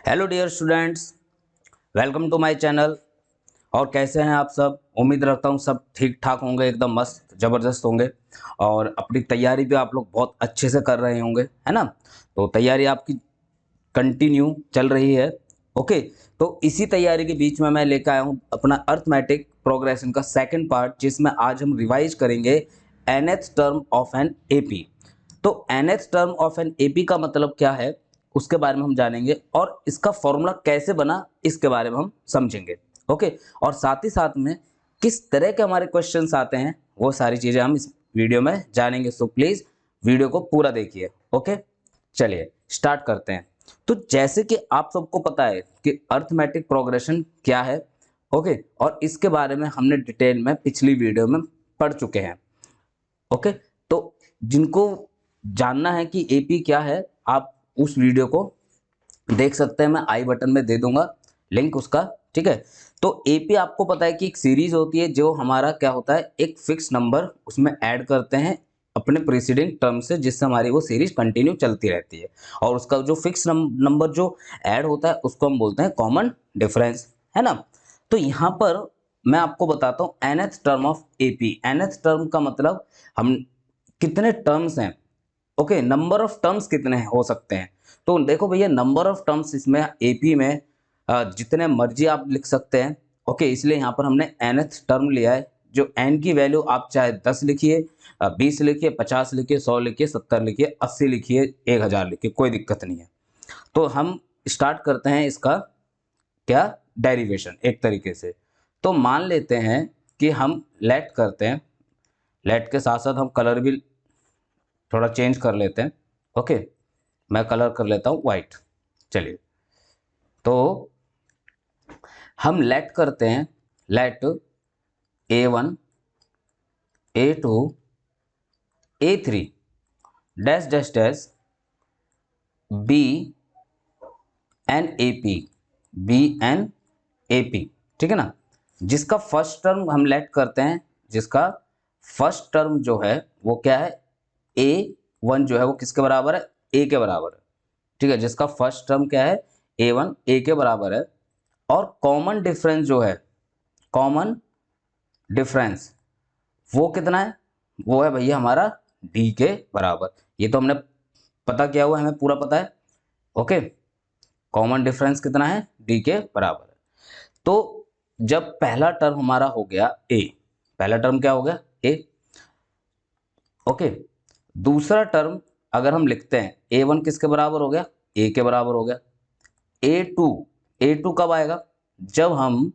Hello dear students, welcome to my channel. और कैसे हैं आप सब? उम्मीद रखता हूँ सब ठीक ठाक होंगे, एकदम मस्त ज़बरदस्त होंगे और अपनी तैयारी भी आप लोग बहुत अच्छे से कर रहे होंगे, है ना। तो तैयारी आपकी कंटिन्यू चल रही है। ओके, तो इसी तैयारी के बीच में मैं लेकर आया हूँ अपना अर्थमेटिक प्रोग्रेशन का सेकंड पार्ट, जिसमें आज हम रिवाइज करेंगे nth term of an AP. तो nth term of an AP का मतलब क्या है उसके बारे में हम जानेंगे, और इसका फॉर्मूला कैसे बना इसके बारे में हम समझेंगे। ओके, और साथ ही साथ में किस तरह के हमारे क्वेश्चंस आते हैं वो सारी चीज़ें हम इस वीडियो में जानेंगे। सो प्लीज़ वीडियो को पूरा देखिए। ओके, चलिए स्टार्ट करते हैं। तो जैसे कि आप सबको पता है कि अर्थमेटिक प्रोग्रेशन क्या है, ओके, और इसके बारे में हमने डिटेल में पिछली वीडियो में पढ़ चुके हैं। ओके, तो जिनको जानना है कि एपी क्या है, आप उस वीडियो को देख सकते हैं। मैं आई बटन में दे दूंगा लिंक उसका, ठीक है। तो एपी आपको पता है कि एक सीरीज होती है जो हमारा क्या होता है, एक फिक्स नंबर उसमें ऐड करते हैं अपने प्रीसीडिंग टर्म से, जिससे हमारी वो सीरीज कंटिन्यू चलती रहती है। और उसका जो फिक्स नंबर जो ऐड होता है उसको हम बोलते हैं कॉमन डिफरेंस, है ना। तो यहाँ पर मैं आपको बताता हूँ nth term of AP. nth term का मतलब हम कितने टर्म्स हैं, ओके, नंबर ऑफ टर्म्स कितने हो सकते हैं। तो देखो भैया, नंबर ऑफ टर्म्स इसमें एपी में जितने मर्जी आप लिख सकते हैं। ओके, इसलिए यहाँ पर हमने nth टर्म लिया है। जो n की वैल्यू आप चाहे 10 लिखिए, 20 लिखिए, 50 लिखिए, 100 लिखिए, 70 लिखिए, 80 लिखिए, 1000 लिखिए, कोई दिक्कत नहीं है। तो हम स्टार्ट करते हैं इसका क्या, डेरिवेशन एक तरीके से। तो मान लेते हैं कि हम लेट करते हैं, लेट के साथ साथ हम कलर भी थोड़ा चेंज कर लेते हैं। ओके, मैं कलर कर लेता हूँ वाइट। चलिए, तो हम लेट करते हैं, let A1 A2 A3 dash dash dash B N A P, B N A P, ठीक है ना। जिसका फर्स्ट टर्म हम लेट करते हैं, जिसका फर्स्ट टर्म जो है वो क्या है, A1 जो है वो किसके बराबर है, ए के बराबर है, ठीक है। जिसका फर्स्ट टर्म क्या है, A1 ए के बराबर है। और कॉमन डिफरेंस जो है, कॉमन डिफरेंस वो कितना है, वो है भैया हमारा डी के बराबर। ये तो हमने पता किया हुआ है, हमें पूरा पता है। ओके, कॉमन डिफरेंस कितना है, डी के बराबर है। तो जब पहला टर्म हमारा हो गया ए, पहला टर्म क्या हो गया, ए। ओके, दूसरा टर्म अगर हम लिखते हैं, A1 किसके बराबर हो गया, ए के बराबर हो गया। A2, A2 कब आएगा, जब हम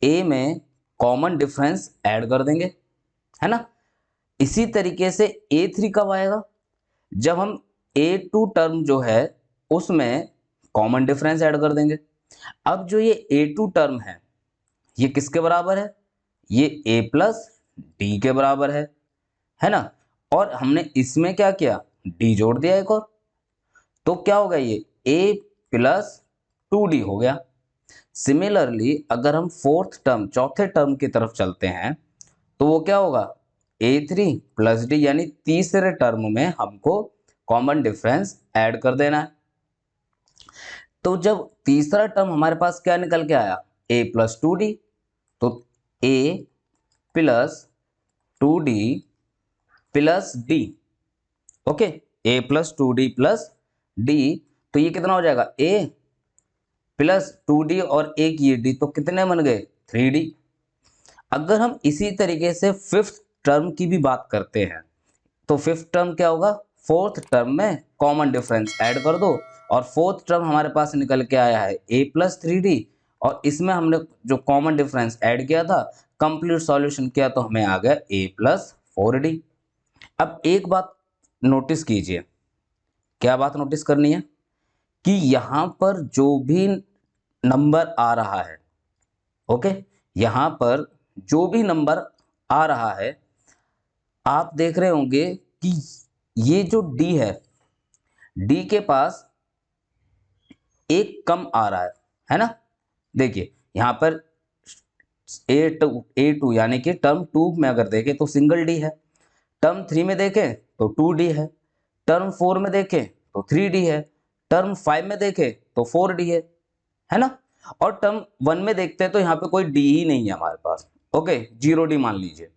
ए में कॉमन डिफरेंस ऐड कर देंगे, है ना। इसी तरीके से A3 कब आएगा, जब हम A2 टर्म जो है उसमें कॉमन डिफरेंस ऐड कर देंगे। अब जो ये A2 टर्म है किसके बराबर है, ये A प्लस डी के बराबर है ना। और हमने इसमें क्या किया, डी जोड़ दिया एक और, तो क्या होगा, ये A प्लस 2D हो गया। सिमिलरली अगर हम फोर्थ टर्म, चौथे टर्म की तरफ चलते हैं, तो वो क्या होगा, A3 प्लस डी, यानी तीसरे टर्म में हमको कॉमन डिफरेंस ऐड कर देना है। तो जब तीसरा टर्म हमारे पास क्या निकल के आया, A प्लस 2D, तो A plus 2D plus D. Okay, A plus 2D plus D, तो ये कितना हो जाएगा, A प्लस 2D और एक ये डी, तो कितने बन गए, 3D। अगर हम इसी तरीके से फिफ्थ टर्म की भी बात करते हैं, तो फिफ्थ टर्म क्या होगा, फोर्थ टर्म में कॉमन डिफरेंस ऐड कर दो, और फोर्थ टर्म हमारे पास निकल के आया है A प्लस 3D, और इसमें हमने जो कॉमन डिफरेंस ऐड किया था, कंप्लीट सॉल्यूशन किया, तो हमें आ गया A प्लस 4D। अब एक बात नोटिस कीजिए, क्या बात नोटिस करनी है, कि यहाँ पर जो भी नंबर आ रहा है, ओके, यहाँ पर जो भी नंबर आ रहा है, आप देख रहे होंगे कि ये जो डी है, डी के पास एक कम आ रहा है ना। देखिए यहाँ पर ए टू यानी कि टर्म 2 में अगर देखें तो सिंगल डी है, टर्म 3 में देखें तो 2D है, टर्म 4 में देखें तो 3D है, टर्म 5 में देखें तो 4d है ना। और टर्म 1 में देखते हैं तो यहाँ पे कोई d ही नहीं है हमारे पास, ओके 0d मान लीजिए,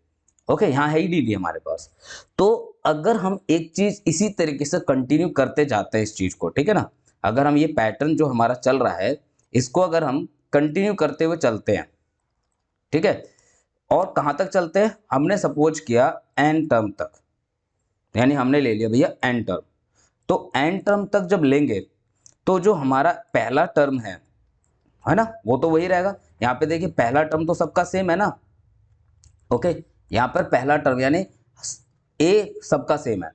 ओके यहाँ है ही dd हमारे पास। तो अगर हम एक चीज इसी तरीके से कंटिन्यू करते जाते हैं इस चीज को, ठीक है ना, अगर हम ये पैटर्न जो हमारा चल रहा है इसको अगर हम कंटिन्यू करते हुए चलते हैं, ठीक है, और कहां तक चलते हैं, हमने सपोज किया n टर्म तक, यानी हमने ले लिया भैया n टर्म, तो n टर्म तक जब लेंगे तो जो हमारा पहला टर्म है ना, वो तो वही रहेगा। यहाँ पे देखिए पहला टर्म तो सबका सेम है ना, ओके यहाँ पर पहला टर्म यानी a सबका सेम है,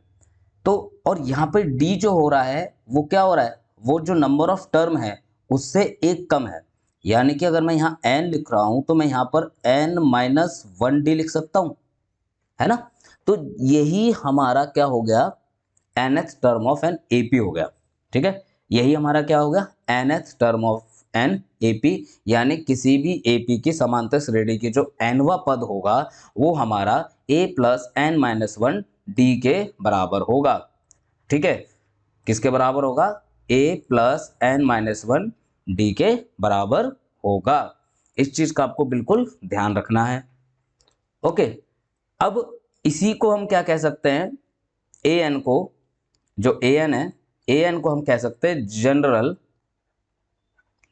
तो और यहाँ पर d जो हो रहा है वो क्या हो रहा है, वो जो नंबर ऑफ टर्म है उससे एक कम है, यानी कि अगर मैं यहाँ n लिख रहा हूं तो मैं यहाँ पर n-1d लिख सकता हूं, है ना। तो यही हमारा क्या हो गया, nth term of an AP हो गया, ठीक है, यही हमारा क्या हो गया, nth term of an AP, यानी किसी भी एपी की समांतर श्रेणी की जो nवा पद होगा वो हमारा a प्लस n-1d के बराबर होगा, ठीक है, किसके बराबर होगा, a प्लस n-1d के बराबर होगा। इस चीज का आपको बिल्कुल ध्यान रखना है, ओके। अब इसी को हम क्या कह सकते हैं, an को, जो an है, an को हम कह सकते हैं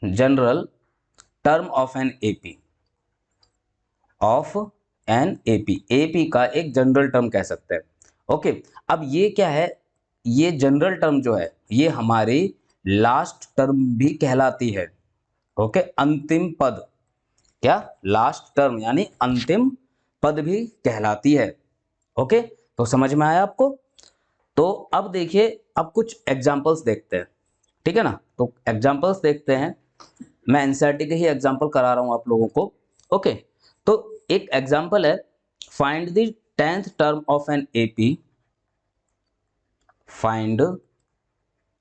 general term of an AP, AP का एक जनरल टर्म कह सकते हैं, ओके। अब ये क्या है, ये जनरल टर्म जो है ये हमारी लास्ट टर्म भी कहलाती है, ओके, अंतिम पद, क्या लास्ट टर्म यानी अंतिम पद भी कहलाती है, ओके। तो समझ में आया आपको। तो अब देखिए, अब कुछ एग्जांपल्स देखते हैं, ठीक है ना, तो एग्जांपल्स देखते हैं, मैं एनसीईआरटी के ही एग्जांपल करा रहा हूं आप लोगों को, ओके। तो एक एग्जांपल है, find the 10th term of an AP, find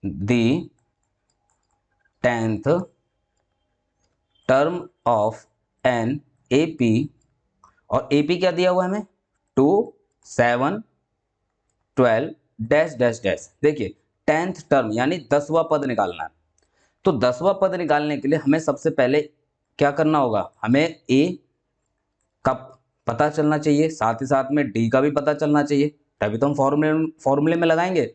the 10th term of an AP, और एपी क्या दिया हुआ है हमें, 2 7 12 डैश डैश डैश। देखिए 10th टर्म यानी 10वां पद निकालना है, तो 10वां पद निकालने के लिए हमें सबसे पहले क्या करना होगा, हमें ए का पता चलना चाहिए, साथ ही साथ में डी का भी पता चलना चाहिए, तभी तो हम फॉर्मूले में लगाएंगे।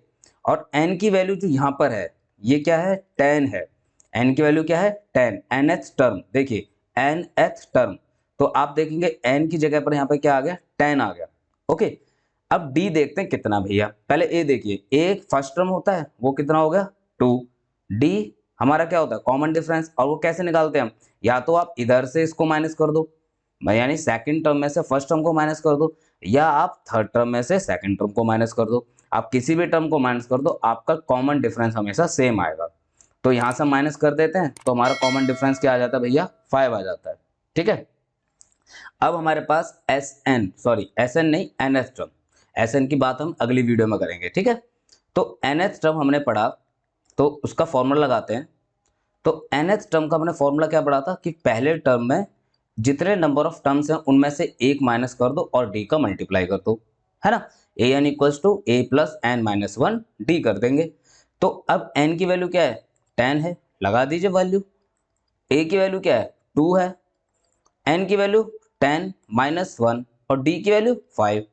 और एन की वैल्यू जो यहाँ पर है ये क्या है, 10 है, एन की वैल्यू क्या है 10, nth टर्म, देखिए nth टर्म, तो आप देखेंगे एन की जगह पर यहाँ पर क्या आ गया, 10 आ गया, ओके। अब डी देखते हैं कितना भैया, पहले ए देखिए, ए फर्स्ट टर्म होता है वो कितना हो गया 2, डी हमारा क्या होता है कॉमन डिफरेंस, और वो कैसे निकालते हैं हम, या तो आप इधर से इसको माइनस कर दो, यानी सेकंड टर्म में से फर्स्ट टर्म को माइनस कर दो, या आप थर्ड टर्म में से सेकंड टर्म को माइनस कर दो, आप किसी भी टर्म को माइनस कर दो, आपका कॉमन डिफरेंस हमेशा सेम आएगा। तो यहां से माइनस कर देते हैं तो हमारा कॉमन डिफरेंस क्या आ जाता है भैया, 5 आ जाता है, ठीक है। अब हमारे पास एस एन नहीं nth टर्म, एस एन की बात हम अगली वीडियो में करेंगे, ठीक है। तो nth टर्म हमने पढ़ा, तो उसका फॉर्मूला लगाते हैं। तो nth टर्म का हमने फॉर्मूला क्या पढ़ा था कि पहले टर्म में जितने नंबर ऑफ टर्म्स हैं उनमें से एक माइनस कर दो और डी का मल्टीप्लाई कर दो, है ना, A N equals to A plus n-1 D कर देंगे। तो अब n की वैल्यू क्या है, 10 है, लगा दीजिए वैल्यू, ए की वैल्यू क्या है 2 है, n की वैल्यू 10-1 और d की वैल्यू 5,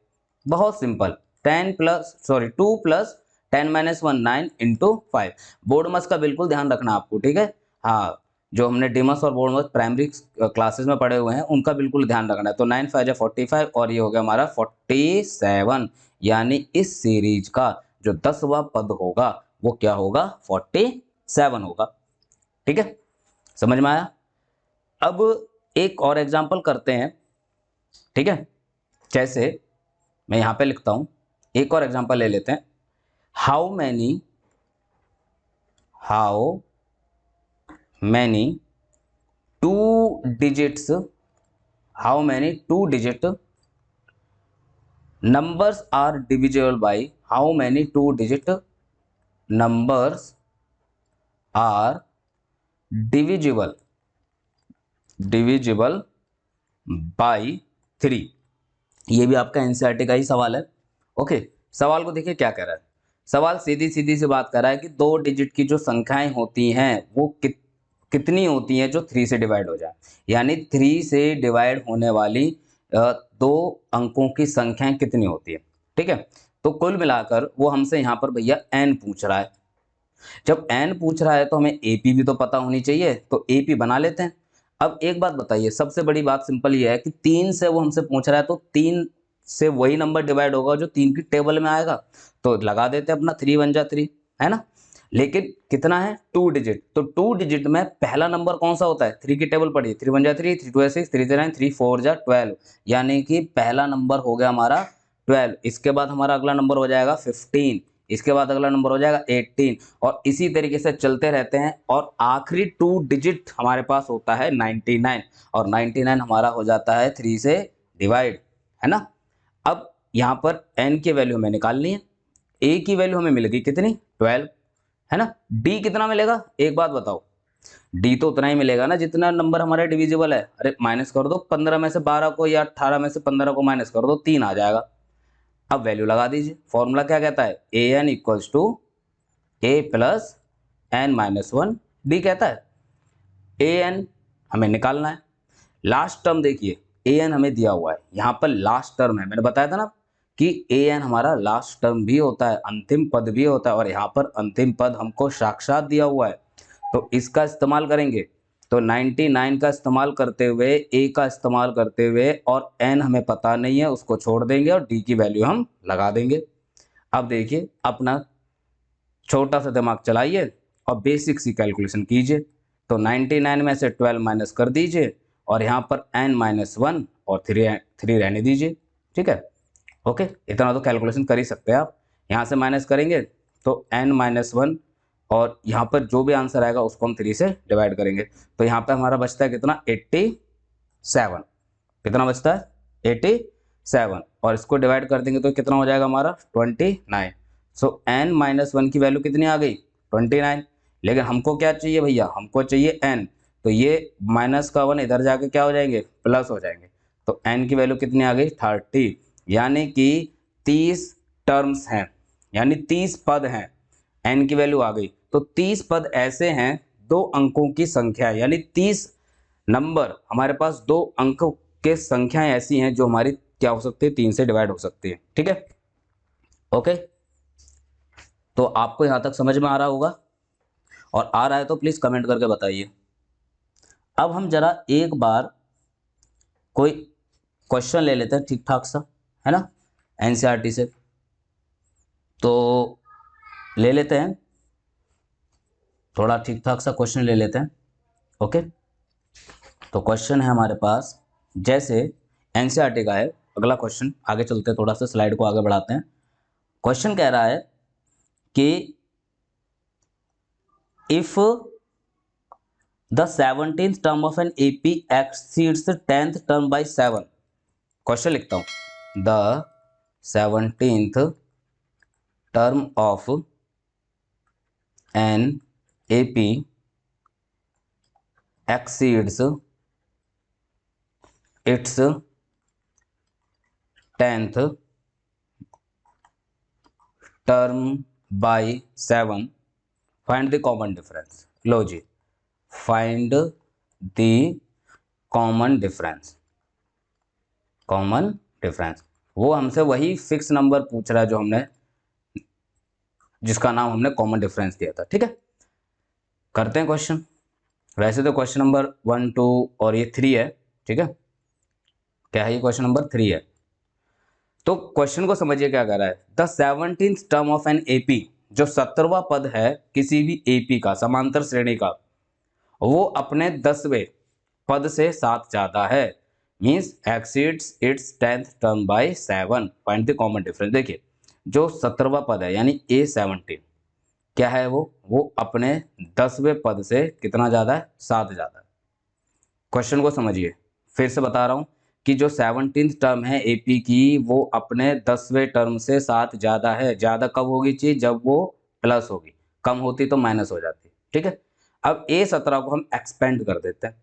बहुत सिंपल, 2 प्लस 10-1 9 इंटू 5। बोर्डमस का बिल्कुल ध्यान रखना आपको, ठीक है, हाँ जो हमने डिमस और बोर्डमस प्राइमरी क्लासेस में पढ़े हुए हैं उनका बिल्कुल ध्यान रखना है। तो 9 5 45 और ये हो गया हमारा 47, यानी इस सीरीज का जो 10वां पद होगा वो क्या होगा 47 होगा, ठीक है, समझ में आया। अब एक और एग्जांपल करते हैं, ठीक है, जैसे मैं यहां पे लिखता हूं, एक और एग्जांपल ले लेते हैं, how many two digit numbers are divisible by, how many 2-digit numbers are divisible by 3। ये भी आपका एनसीईआरटी का ही सवाल है, ओके। सवाल को देखिए क्या कह रहा है, सवाल सीधी सीधी सी बात कर रहा है कि 2 डिजिट की जो संख्याएं होती हैं वो कितनी होती हैं जो 3 से डिवाइड हो जाए, यानी 3 से डिवाइड होने वाली 2 अंकों की संख्याएं कितनी होती है। ठीक है, तो कुल मिलाकर वो हमसे यहाँ पर भैया n पूछ रहा है। जब n पूछ रहा है तो हमें AP भी तो पता होनी चाहिए, तो AP बना लेते हैं। अब एक बात बताइए, सबसे बड़ी बात सिंपल ये है कि 3 से वो हमसे पूछ रहा है, तो 3 से वही नंबर डिवाइड होगा जो 3 की टेबल में आएगा, तो लगा देते हैं अपना 3 1 जा 3, है ना। लेकिन कितना है 2 डिजिट, तो 2 डिजिट में पहला नंबर कौन सा होता है, 3 की टेबल पढ़िए, 3 1 जा 3, 3 2 जा 6, 3 3 9, 3 4 जा 12, यानी कि पहला नंबर हो गया हमारा 12। इसके बाद हमारा अगला नंबर हो जाएगा 15, इसके बाद अगला नंबर हो जाएगा 18, और इसी तरीके से चलते रहते हैं। और आखिरी 2 डिजिट हमारे पास होता है 99, और 99 हमारा हो जाता है 3 से डिवाइड, है ना। अब यहाँ पर n की वैल्यू हमें निकालनी है, a की वैल्यू हमें मिल गई कितनी 12, है ना। d कितना मिलेगा, एक बात बताओ, d तो उतना ही मिलेगा ना जितना नंबर हमारे डिविजिबल है। अरे माइनस कर दो, 15 में से 12 को या 18 में से 15 को माइनस कर दो, 3 आ जाएगा। अब वैल्यू लगा दीजिए, फॉर्मूला क्या कहता है, A N equals to A plus N minus one, D कहता है। ए एन हमें निकालना है, लास्ट टर्म देखिए ए एन हमें दिया हुआ है, यहाँ पर लास्ट टर्म है, मैंने बताया था ना कि ए एन हमारा लास्ट टर्म भी होता है, अंतिम पद भी होता है, और यहाँ पर अंतिम पद हमको साक्षात दिया हुआ है, तो इसका इस्तेमाल करेंगे। तो 99 का इस्तेमाल करते हुए, ए का इस्तेमाल करते हुए, और एन हमें पता नहीं है उसको छोड़ देंगे, और डी की वैल्यू हम लगा देंगे। अब देखिए अपना छोटा सा दिमाग चलाइए और बेसिक सी कैलकुलेशन कीजिए। तो 99 में से 12 माइनस कर दीजिए, और यहाँ पर n माइनस वन और 3 रहने दीजिए। ठीक है, ओके, इतना तो कैलकुलेशन कर ही सकते हैं आप। यहाँ से माइनस करेंगे तो n माइनस वन, और यहाँ पर जो भी आंसर आएगा उसको हम 3 से डिवाइड करेंगे। तो यहाँ पर हमारा बचता है कितना 87, कितना बचता है 87, और इसको डिवाइड कर देंगे तो कितना हो जाएगा हमारा 29। सो n माइनस वन की वैल्यू कितनी आ गई 29। लेकिन हमको क्या चाहिए भैया, हमको चाहिए n, तो ये माइनस का 1 इधर जाके क्या हो जाएंगे, प्लस हो जाएंगे। तो n की वैल्यू कितनी आ गई 30, यानी कि 30 टर्म्स हैं, यानी 30 पद हैं, n की वैल्यू आ गई। तो 30 पद ऐसे हैं, 2 अंकों की संख्या, यानी 30 नंबर हमारे पास 2 अंक के संख्याएं ऐसी हैं जो हमारी क्या हो सकती है 3 से डिवाइड हो सकती है। ठीक है, ओके, तो आपको यहां तक समझ में आ रहा होगा, और आ रहा है तो प्लीज कमेंट करके बताइए। अब हम जरा एक बार कोई क्वेश्चन ले लेते हैं ठीक ठाक सा, है ना, एनसीईआरटी से। तो ले लेते हैं, थोड़ा ठीक ठाक सा क्वेश्चन ले लेते हैं। ओके, तो क्वेश्चन है हमारे पास, जैसे एनसीईआरटी का है। अगला क्वेश्चन, आगे चलते हैं, थोड़ा सा स्लाइड को आगे बढ़ाते हैं। क्वेश्चन कह रहा है कि if the 17th term of an AP exceeds 10th term by 7, question लिखता हूं, the 17th term of an AP exceeds its 10th term by 7, find the common difference। लो जी, find the common difference। Common difference, वो हमसे वही fix number पूछ रहा है जो हमने, जिसका नाम हमने कॉमन डिफरेंस दिया था। ठीक है, करते हैं क्वेश्चन। वैसे तो क्वेश्चन नंबर 1 2 और ये 3 है। ठीक है, क्या है ये, क्वेश्चन नंबर 3 है। तो क्वेश्चन को समझिए क्या कर रहा है, the 17th term of an AP, जो 17वां पद है किसी भी एपी का, समांतर श्रेणी का, वो अपने 10वें पद से 7 ज्यादा है, means exceeds its 10th term by 7, find the common difference. देखिए जो 17वां पद है यानी A17, क्या है वो अपने 10वें पद से कितना ज्यादा है, 7 ज्यादा है। क्वेश्चन को समझिए, फिर से बता रहा हूं कि जो 17th टर्म है एपी की, वो अपने 10वें टर्म से 7 ज्यादा है। ज्यादा कब होगी चीज, जब वो प्लस होगी, कम होती तो माइनस हो जाती। ठीक है, अब A17 को हम एक्सपेंड कर देते हैं,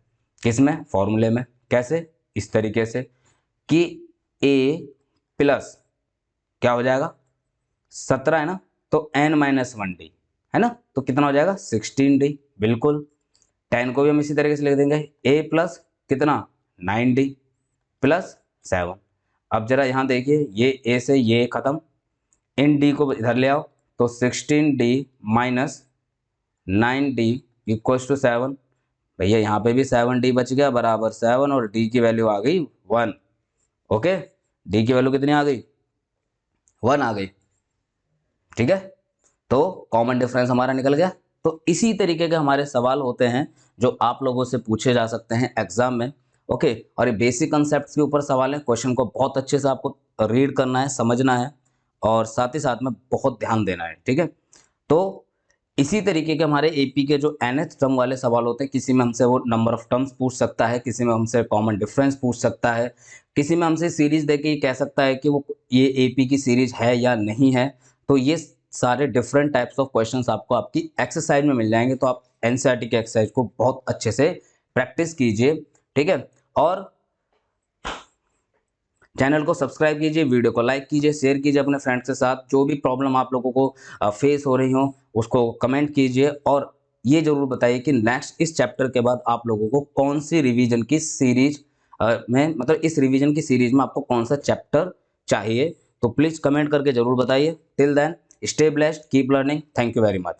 किसमें, फॉर्मूले में। कैसे, इस तरीके से कि A प्लस क्या हो जाएगा 17 है ना, तो n-1d है ना, तो कितना हो जाएगा 16d। बिल्कुल 10 को भी हम इसी तरीके से लिख देंगे a प्लस कितना 9d प्लस 7। अब जरा यहाँ देखिए ये a से ये खत्म, इन d को इधर ले आओ तो 16d minus 9d equals to 7। भैया यहाँ पे भी 7d बच गया बराबर 7 और d की वैल्यू आ गई 1। ओके, d की वैल्यू कितनी आ गई 1 आ गई। ठीक है, तो कॉमन डिफरेंस हमारा निकल गया। तो इसी तरीके के हमारे सवाल होते हैं जो आप लोगों से पूछे जा सकते हैं एग्जाम में। ओके, और ये बेसिक कंसेप्ट के ऊपर सवाल है, क्वेश्चन को बहुत अच्छे से आपको रीड करना है, समझना है और साथ ही साथ में बहुत ध्यान देना है। ठीक है, तो इसी तरीके के हमारे एपी के जो nth टर्म वाले सवाल होते हैं, किसी में हमसे वो नंबर ऑफ टर्म्स पूछ सकता है, किसी में हमसे कॉमन डिफरेंस पूछ सकता है, किसी में हमसे सीरीज देके ये कह सकता है कि वो ये एपी की सीरीज है या नहीं है। तो ये सारे डिफरेंट टाइप्स ऑफ क्वेश्चंस आपको आपकी एक्सरसाइज में मिल जाएंगे। तो आप एनसीईआरटी के एक्सरसाइज को बहुत अच्छे से प्रैक्टिस कीजिए। ठीक है, और चैनल को सब्सक्राइब कीजिए, वीडियो को लाइक कीजिए, शेयर कीजिए अपने फ्रेंड्स के साथ। जो भी प्रॉब्लम आप लोगों को फेस हो रही हो उसको कमेंट कीजिए और ये जरूर बताइए कि नेक्स्ट इस चैप्टर के बाद आप लोगों को कौन सी रिवीजन की सीरीज में, मतलब इस रिवीजन की सीरीज में आपको कौन सा चैप्टर चाहिए। तो प्लीज़ कमेंट करके जरूर बताइए। Till then stay blessed, keep learning, thank you very much.